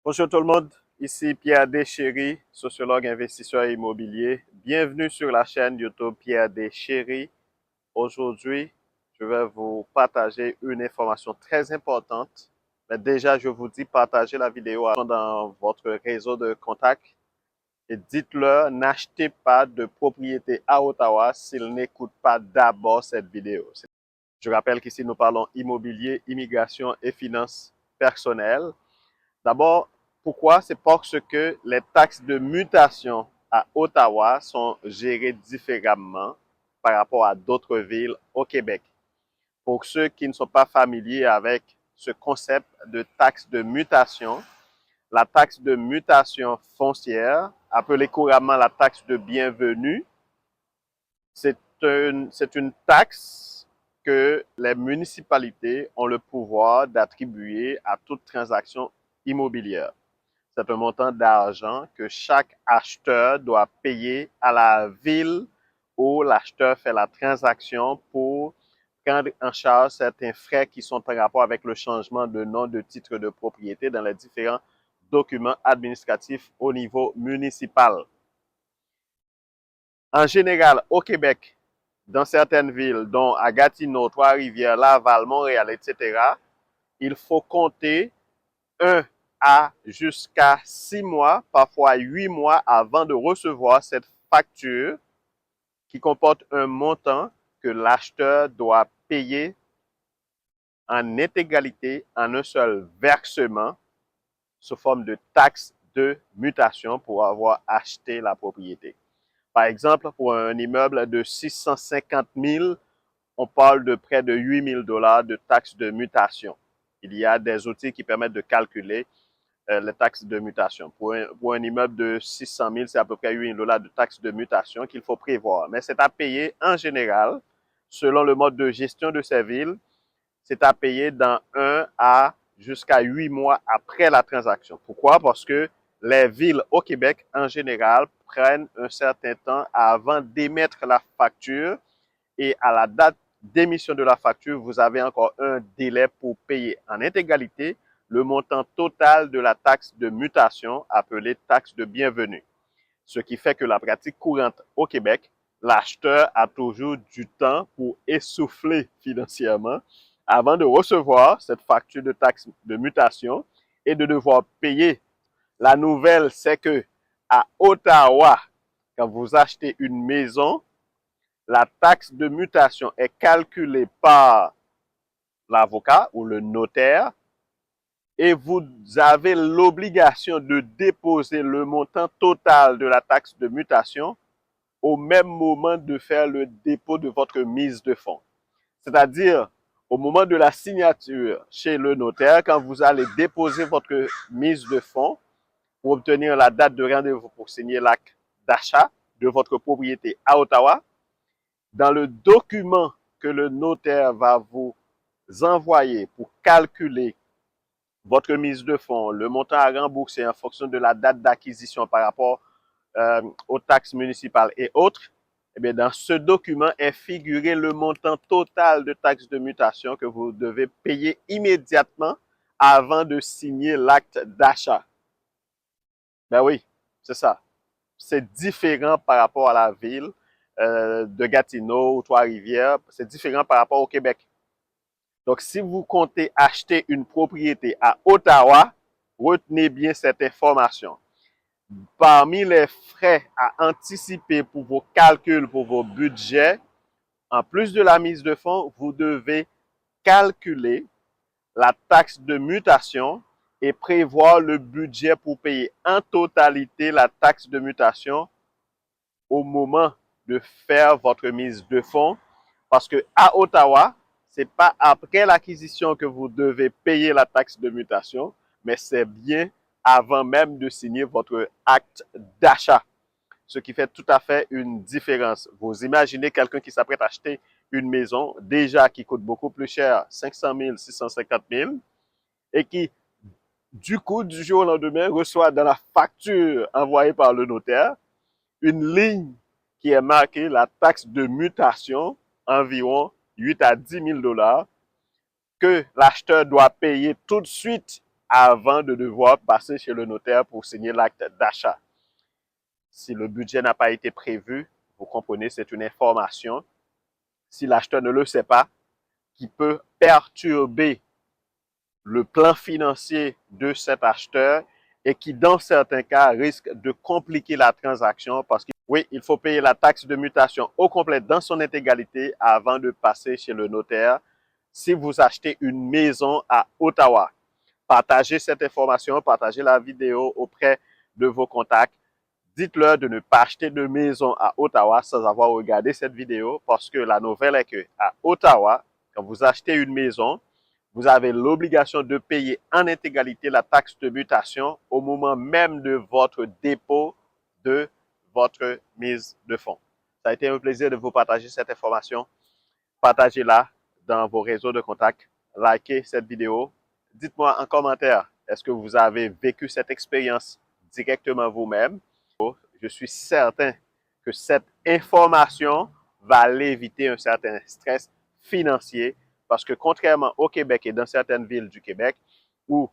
Bonjour tout le monde, ici Pierre Deschéry, sociologue investisseur immobilier. Bienvenue sur la chaîne YouTube Pierre Deschéry. Aujourd'hui, je vais vous partager une information très importante. Mais déjà, je vous dis partagez la vidéo dans votre réseau de contacts et dites-leur n'achetez pas de propriété à Ottawa s'ils n'écoutent pas d'abord cette vidéo. Je rappelle qu'ici nous parlons immobilier, immigration et finances personnelles. D'abord, pourquoi? C'est parce que les taxes de mutation à Ottawa sont gérées différemment par rapport à d'autres villes au Québec. Pour ceux qui ne sont pas familiers avec ce concept de taxe de mutation, la taxe de mutation foncière, appelée couramment la taxe de bienvenue, c'est une taxe que les municipalités ont le pouvoir d'attribuer à toute transaction immobilière. C'est un montant d'argent que chaque acheteur doit payer à la ville où l'acheteur fait la transaction pour prendre en charge certains frais qui sont en rapport avec le changement de nom de titre de propriété dans les différents documents administratifs au niveau municipal. En général, au Québec, dans certaines villes, dont à Gatineau, Trois-Rivières, Laval, Montréal, etc., il faut compter 1 à jusqu'à 6 mois, parfois 8 mois avant de recevoir cette facture qui comporte un montant que l'acheteur doit payer en intégralité en un seul versement sous forme de taxe de mutation pour avoir acheté la propriété. Par exemple, pour un immeuble de 650 000, on parle de près de 8 000 $ de taxe de mutation. Il y a des outils qui permettent de calculer les taxes de mutation. Pour un immeuble de 600 000, c'est à peu près 8 000 $ de taxes de mutation qu'il faut prévoir. Mais c'est à payer en général, selon le mode de gestion de ces villes, c'est à payer dans 1 à jusqu'à 8 mois après la transaction. Pourquoi? Parce que les villes au Québec, en général, prennent un certain temps avant d'émettre la facture et à la date d'émission de la facture, vous avez encore un délai pour payer en intégralité le montant total de la taxe de mutation appelée taxe de bienvenue. Ce qui fait que la pratique courante au Québec, l'acheteur a toujours du temps pour essouffler financièrement avant de recevoir cette facture de taxe de mutation et de devoir payer. La nouvelle, c'est que à Ottawa, quand vous achetez une maison, la taxe de mutation est calculée par l'avocat ou le notaire et vous avez l'obligation de déposer le montant total de la taxe de mutation au même moment de faire le dépôt de votre mise de fonds. C'est-à-dire, au moment de la signature chez le notaire, quand vous allez déposer votre mise de fonds pour obtenir la date de rendez-vous pour signer l'acte d'achat de votre propriété à Ottawa, dans le document que le notaire va vous envoyer pour calculer votre mise de fonds, le montant à rembourser en fonction de la date d'acquisition par rapport aux taxes municipales et autres, eh bien, dans ce document est figuré le montant total de taxes de mutation que vous devez payer immédiatement avant de signer l'acte d'achat. Ben oui, c'est ça. C'est différent par rapport à la ville de Gatineau ou Trois-Rivières. C'est différent par rapport au Québec. Donc, si vous comptez acheter une propriété à Ottawa, retenez bien cette information. Parmi les frais à anticiper pour vos calculs, pour vos budgets, en plus de la mise de fonds, vous devez calculer la taxe de mutation et prévoir le budget pour payer en totalité la taxe de mutation au moment de faire votre mise de fonds. Parce que à Ottawa, c'est pas après l'acquisition que vous devez payer la taxe de mutation, mais c'est bien avant même de signer votre acte d'achat. Ce qui fait tout à fait une différence. Vous imaginez quelqu'un qui s'apprête à acheter une maison, déjà qui coûte beaucoup plus cher, 500 000, 650 000, et qui, du coup, du jour au lendemain, reçoit dans la facture envoyée par le notaire une ligne qui est marquée la taxe de mutation, environ 8 à 10 000 $ que l'acheteur doit payer tout de suite avant de devoir passer chez le notaire pour signer l'acte d'achat. Si le budget n'a pas été prévu, vous comprenez, c'est une information, si l'acheteur ne le sait pas, qui peut perturber le plan financier de cet acheteur et qui, dans certains cas, risque de compliquer la transaction parce que, oui, il faut payer la taxe de mutation au complet dans son intégralité avant de passer chez le notaire si vous achetez une maison à Ottawa. Partagez cette information, partagez la vidéo auprès de vos contacts. Dites-leur de ne pas acheter de maison à Ottawa sans avoir regardé cette vidéo parce que la nouvelle est que à Ottawa, quand vous achetez une maison, vous avez l'obligation de payer en intégralité la taxe de mutation au moment même de votre dépôt de votre mise de fonds. Ça a été un plaisir de vous partager cette information. Partagez-la dans vos réseaux de contacts. Likez cette vidéo. Dites-moi en commentaire, est-ce que vous avez vécu cette expérience directement vous-même? Je suis certain que cette information va l'éviter un certain stress financier parce que contrairement au Québec et dans certaines villes du Québec où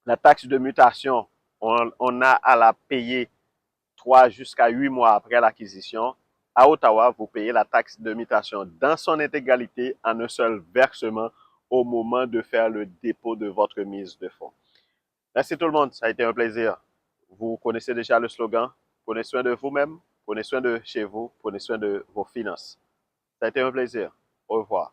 la taxe de mutation, on a à la payer 3 jusqu'à 8 mois après l'acquisition, à Ottawa, vous payez la taxe de mutation dans son intégralité en un seul versement au moment de faire le dépôt de votre mise de fonds. Merci tout le monde, ça a été un plaisir. Vous connaissez déjà le slogan, prenez soin de vous-même, prenez soin de chez vous, prenez soin de vos finances. Ça a été un plaisir. Au revoir.